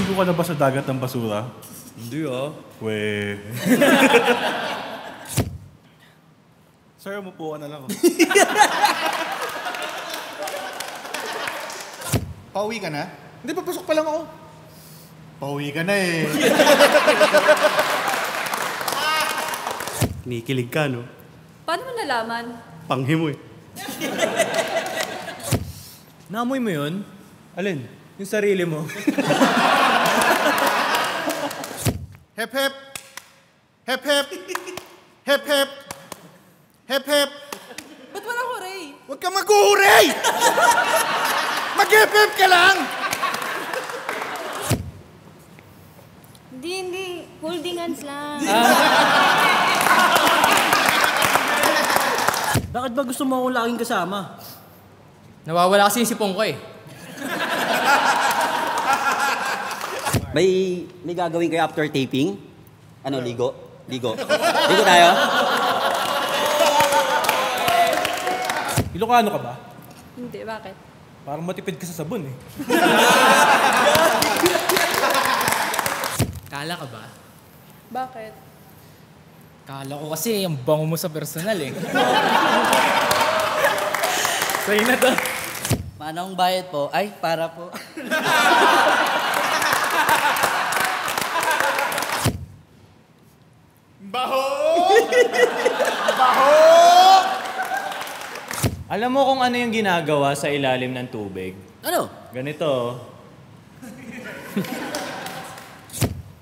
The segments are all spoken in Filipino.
Naligo ka na ba sa dagat ng basura? Hindi ah. We. Sir, umupo ka na lang. Pauwi ka na? Hindi, papasok pa lang ako. Pauwi ka na eh. Kinikilig ka, no? Paano mo nalaman? Panghi mo eh. Naamoy mo yun? Alin? Yung sarili mo. Hep hep. Hep hep. Hep hep. Hep hep. Ba't walang huray? Huwag ka mag-uhuray! Mag-hep-hep ka lang! Hindi. Holding hands lang. Bakit ba gusto mo akong laging kasama? Nawawala kasi yung sipong ko eh. May gagawin kayo after taping? Ano, ligo? Ligo. Ligo tayo? Ilocano ka ba? Hindi, bakit? Parang matipid ka sa sabon eh. Kala ka ba? Bakit? Kala ko kasi yung bango mo sa personal eh. Sa'yo na to. Manong bayad po? Ay, para po. Baho! Baho! Alam mo kung ano yung ginagawa sa ilalim ng tubig? Ano? Ganito.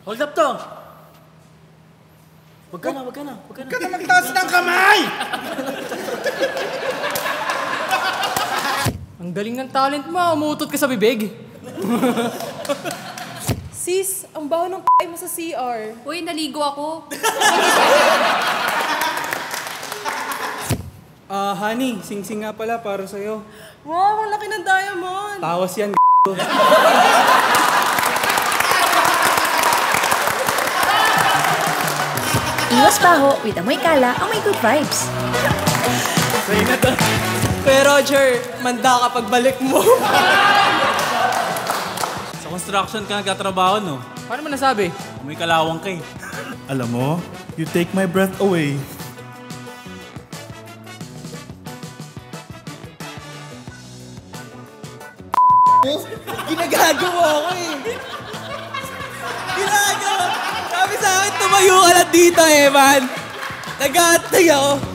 Hold up to! Wag ka na. Huwag ka na magtaas ng kamay! Ang galing ng talent mo, umuutot ka sa bibig. Sis, ang baho ng p*** mo sa CR. Uy, naligo ako. Honey, sing-sing nga pala para sa'yo. Wow, ang laki ng diamond. Tawas yan, Iwas baho with amoy kala ang may good vibes. Sa'yo na to. Kuya Roger, manda ka pagbalik mo. Sa construction ka nagtatrabaho, no? Paano mo nasabi? May kalawang ka eh. Alam mo, you take my breath away. Ginagagawa ko eh. Ginagawa. Sabi sa akin, tumayo ka lang dito eh, man. Nag-aantay ako.